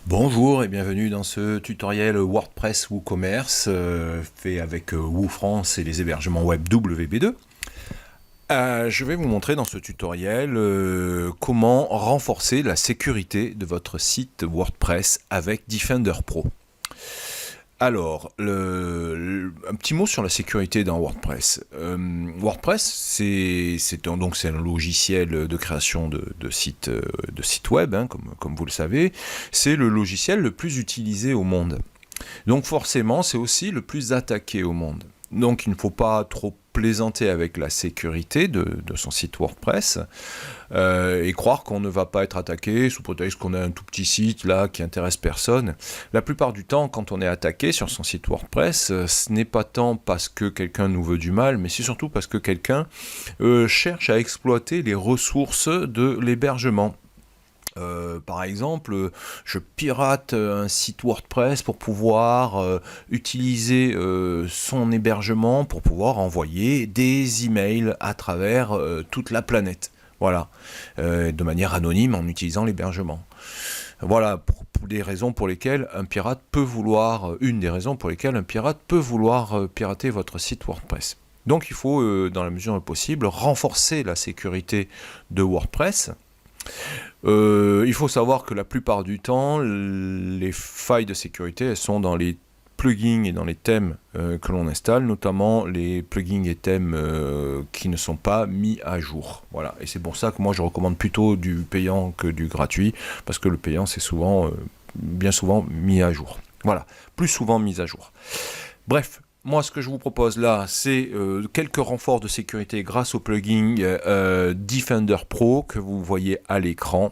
Bonjour et bienvenue dans ce tutoriel WordPress WooCommerce fait avec WooFrance et les hébergements web WB2. Je vais vous montrer dans ce tutoriel comment renforcer la sécurité de votre site WordPress avec Defender Pro. Alors, un petit mot sur la sécurité dans WordPress. WordPress, c'est un logiciel de création de sites web, hein, comme vous le savez. C'est le logiciel le plus utilisé au monde. Donc forcément, c'est aussi le plus attaqué au monde. Donc il ne faut pas trop plaisanter avec la sécurité de son site WordPress et croire qu'on ne va pas être attaqué sous prétexte qu'on a un tout petit site là qui intéresse personne. La plupart du temps, quand on est attaqué sur son site WordPress, ce n'est pas tant parce que quelqu'un nous veut du mal, mais c'est surtout parce que quelqu'un cherche à exploiter les ressources de l'hébergement. Par exemple, je pirate un site WordPress pour pouvoir utiliser son hébergement pour pouvoir envoyer des emails à travers toute la planète. Voilà, de manière anonyme en utilisant l'hébergement. Voilà pour les raisons pour lesquelles un pirate peut vouloir, une des raisons pour lesquelles un pirate peut vouloir pirater votre site WordPress. Donc il faut, dans la mesure du possible, renforcer la sécurité de WordPress. Il faut savoir que la plupart du temps, les failles de sécurité, elles sont dans les plugins et dans les thèmes que l'on installe, notamment les plugins et thèmes qui ne sont pas mis à jour. Voilà. Et c'est pour ça que moi je recommande plutôt du payant que du gratuit, parce que le payant c'est souvent, bien souvent mis à jour. Voilà, plus souvent mis à jour. Bref. Moi, ce que je vous propose là, c'est quelques renforts de sécurité grâce au plugin Defender Pro que vous voyez à l'écran.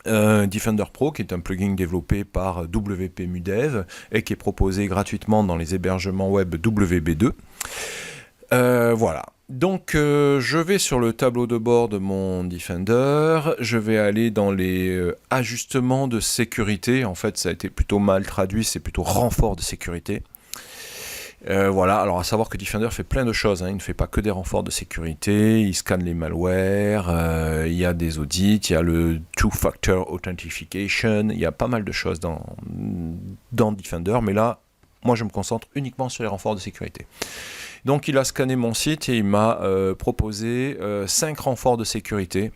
Defender Pro, qui est un plugin développé par WP Mudev et qui est proposé gratuitement dans les hébergements web WB2. Voilà. Donc, je vais sur le tableau de bord de mon Defender, je vais aller dans les ajustements de sécurité. En fait, ça a été plutôt mal traduit, c'est plutôt renfort de sécurité. Voilà, alors à savoir que Defender fait plein de choses, hein. Il ne fait pas que des renforts de sécurité, il scanne les malwares, il y a des audits, il y a le Two-Factor Authentication, il y a pas mal de choses dans Defender, mais là, moi je me concentre uniquement sur les renforts de sécurité. Donc il a scanné mon site et il m'a proposé 5 renforts de sécurité.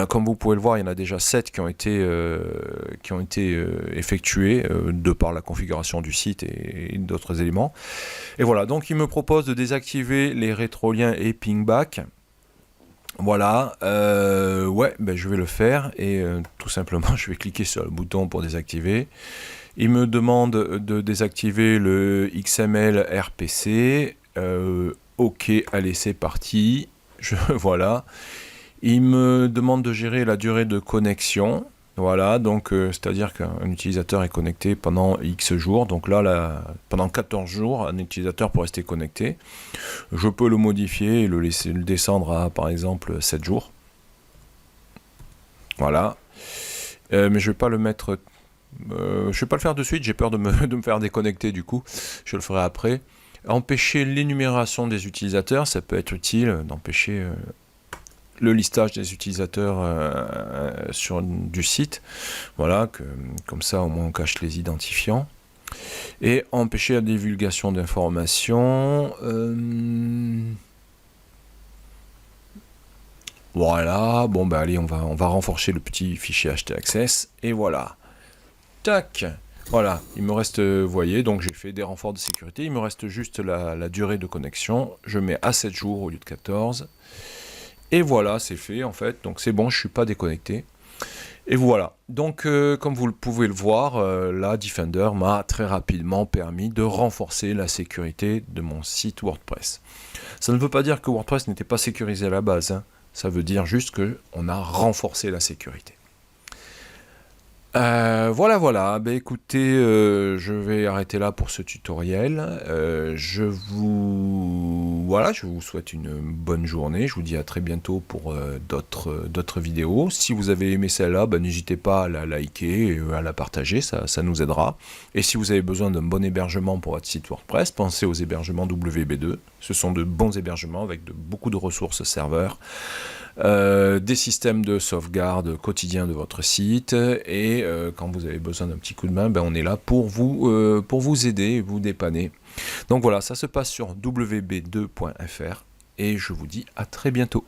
Comme vous pouvez le voir, il y en a déjà 7 qui ont été effectués de par la configuration du site et d'autres éléments. Et voilà, donc il me propose de désactiver les rétroliens et pingback. Voilà, ouais, ben je vais le faire et tout simplement je vais cliquer sur le bouton pour désactiver. Il me demande de désactiver le XML RPC. Ok, allez, c'est parti. Voilà. Il me demande de gérer la durée de connexion. Voilà, donc c'est-à-dire qu'un utilisateur est connecté pendant X jours. Donc là, pendant 14 jours, un utilisateur peut rester connecté. Je peux le modifier et le descendre à, par exemple, 7 jours. Voilà. Mais je ne vais pas le mettre... je ne vais pas le faire de suite, j'ai peur de me faire déconnecter du coup. Je le ferai après. Empêcher l'énumération des utilisateurs, ça peut être utile d'empêcher... le listage des utilisateurs du site, voilà, comme ça au moins on cache les identifiants, et empêcher la divulgation d'informations, voilà, bon bah allez, on va renforcer le petit fichier htaccess, et voilà, tac, voilà, il me reste, vous voyez, donc j'ai fait des renforts de sécurité, il me reste juste la durée de connexion, je mets à 7 jours au lieu de 14, et voilà, c'est fait en fait, donc c'est bon, je ne suis pas déconnecté. Et voilà, donc comme vous pouvez le voir, là, Defender m'a très rapidement permis de renforcer la sécurité de mon site WordPress. Ça ne veut pas dire que WordPress n'était pas sécurisé à la base, hein. Ça veut dire juste qu'on a renforcé la sécurité. Voilà, bah, écoutez, je vais arrêter là pour ce tutoriel. Je vous voilà, je vous souhaite une bonne journée. Je vous dis à très bientôt pour d'autres vidéos. Si vous avez aimé celle-là, n'hésitez pas à la liker et à la partager, ça nous aidera. Et si vous avez besoin d'un bon hébergement pour votre site WordPress, pensez aux hébergements WB2. Ce sont de bons hébergements avec beaucoup de ressources serveurs. Des systèmes de sauvegarde quotidiens de votre site et quand vous avez besoin d'un petit coup de main, on est là pour vous aider, vous dépanner. Donc voilà, ça se passe sur wb2.fr et je vous dis à très bientôt.